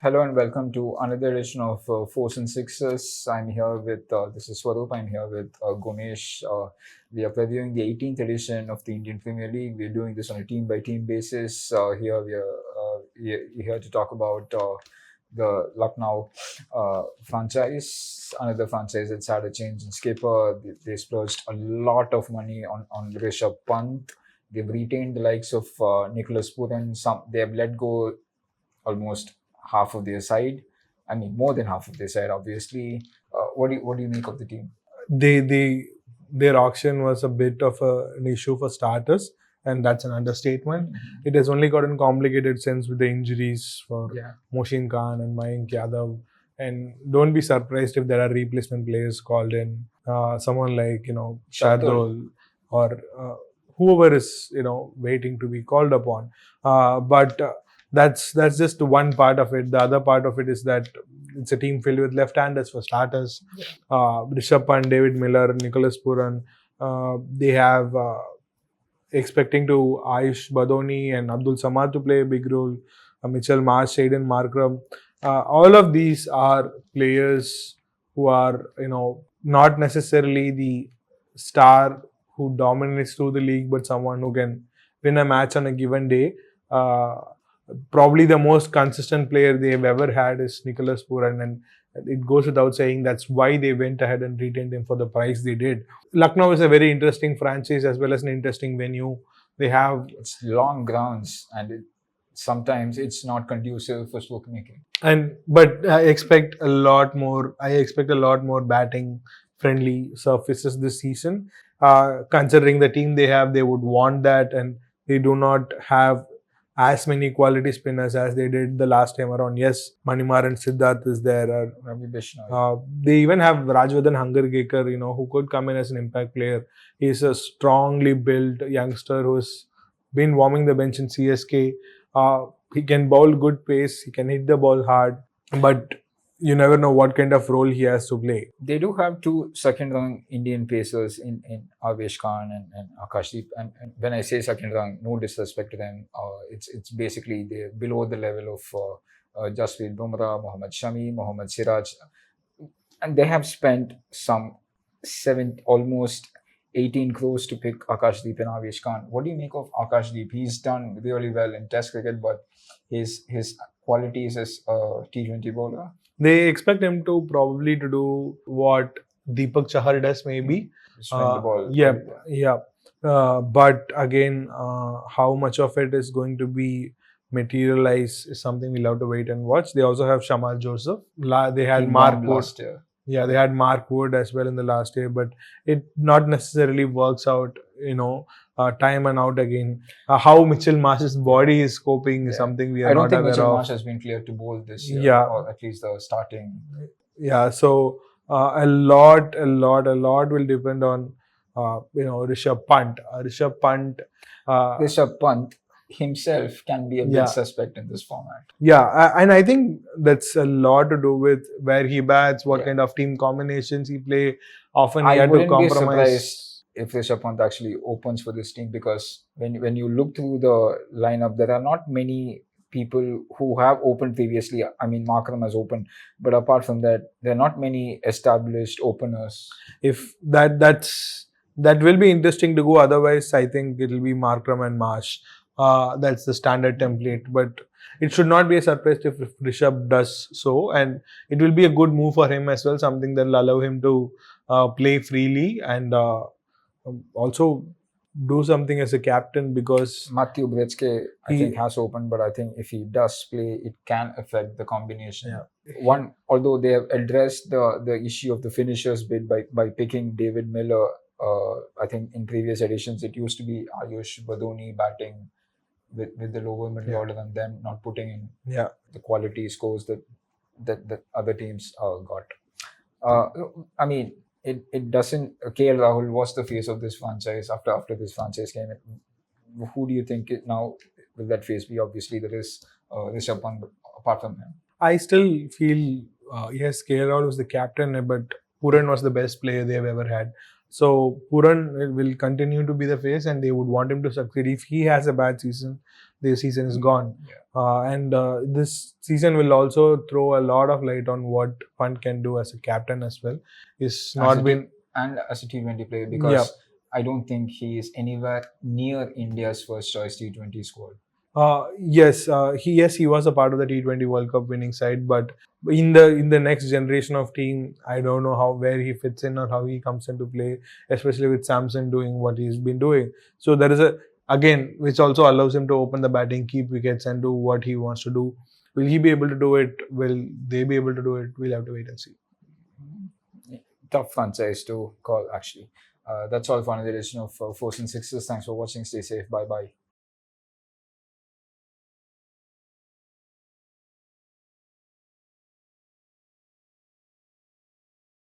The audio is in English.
Hello and welcome to another edition of Fours and Sixes. I'm here with this is Swaroop. I'm here with Gomesh. We are previewing the 18th edition of the Indian Premier League. We're doing this on a team-by-team basis. Here we are here to talk about the Lucknow franchise, another franchise that's had a change in skipper. They splurged a lot of money on Rishabh Pant. They've retained the likes of Nicholas Puran. They have let go almost half of their side. I mean, more than half of their side, obviously. What do you make of the team? they their auction was a bit of an issue for starters, and that's an understatement. It has only gotten complicated since with the injuries for Yeah, Moshin Khan and Mayank Yadav. And don't be surprised if there are replacement players called in. Someone like Shardul. Shardul or whoever is waiting to be called upon. But that's just one part of it. The other part of it is that it's a team filled with left-handers for starters. Rishabh Pant, David Miller, Nicholas Puran. They have expecting to Ayush Badoni and Abdul Samad to play a big role. Mitchell Marsh, Shaden Markram. All of these are players who are not necessarily the star who dominates through the league, but someone who can win a match on a given day. Uh, Probably the most consistent player they've ever had is Nicholas Puran, and it goes without saying that's why they went ahead and retained him for the price they did. Lucknow is a very interesting franchise as well as an interesting venue. They have It's long grounds, and sometimes it's not conducive for stroke making. but I expect a lot more. I expect a lot more batting friendly surfaces this season. Considering the team they have, they would want that, and they do not have as many quality spinners as they did the last time around. Yes, Manimar and Siddharth is there. Ravi Bishnoi. They even have Rajvardhan Hangargekar, who could come in as an impact player. He's a strongly built youngster who's been warming the bench in CSK. He can bowl good pace. He can hit the ball hard, but you never know what kind of role he has to play. They do have two second rung Indian pacers in Avesh Khan and Akashdeep. And when I say second rung, no disrespect to them. It's basically they're below the level of Jasprit Bumrah, Mohammad Shami, Mohammad Siraj. And they have spent some almost 18 crores to pick Akashdeep and Avesh Khan. What do you make of Akashdeep? He's done really well in Test cricket, but his qualities as a T20 bowler. They expect him to probably to do what Deepak Chahar does, maybe. Swing the ball. Yeah. But again, how much of it is going to be materialized is something we'll have to wait and watch. They also have Shamal Joseph. They had He Mark bombed Wood. last year. Yeah, they had Mark Wood as well in the last year, but it not necessarily works out, time and out again. How Mitchell Marsh's body is coping is something we are I don't not think aware Mitchell of. Marsh has been cleared to bowl this year, Yeah. or at least the starting. Yeah, so a lot will depend on Rishabh Pant. Rishabh Pant. Rishabh Pant himself can be a bit Yeah. suspect in this format. Yeah, and I think that's a lot to do with where he bats, what Yeah. kind of team combinations he play. Often he I had to wouldn't be compromise. surprised if Rishabh Pant actually opens for this team, because when you look through the lineup, there are not many people who have opened previously. I mean, Markram has opened, but apart from that, there are not many established openers. If that will be interesting to go. Otherwise, I think it'll be Markram and Marsh. That's the standard template. But it should not be a surprise if Rishabh does so, and it will be a good move for him as well. Something that will allow him to play freely and also do something as a captain, because Matthew Bretzke, I He- think, has opened, but I think if he does play, it can affect the combination. Yeah. Although they have addressed the issue of the finishers bit by picking David Miller. I think in previous editions it used to be Ayush Badoni batting with the lower middle Yeah. order, and them not putting in Yeah. the quality scores that other teams got. I mean, it doesn't. KL Rahul was the face of this franchise after this franchise came in. Who do you think now will that face be? Obviously, there is Rishabh Pant, but apart from him. I still feel yes, KL was the captain, but Puran was the best player they've ever had. So Puran will continue to be the face, and they would want him to succeed. If he has a bad season, the season is gone. Yeah. And this season will also throw a lot of light on what Pant can do as a captain as well. He's not been and as a T20 player, yeah. because I don't think he is anywhere near India's first choice T20 squad. He was a part of the T20 World Cup winning side, but in the next generation of team, I don't know where he fits in or how he comes into play, especially with Samson doing what he's been doing. So there is again, which also allows him to open the batting, keep wickets, and do what he wants to do. Will he be able to do it? Will they be able to do it? We'll have to wait and see. Tough franchise to call, actually. That's all for another edition of Force and Sixes. Thanks for watching. Stay safe. Bye bye.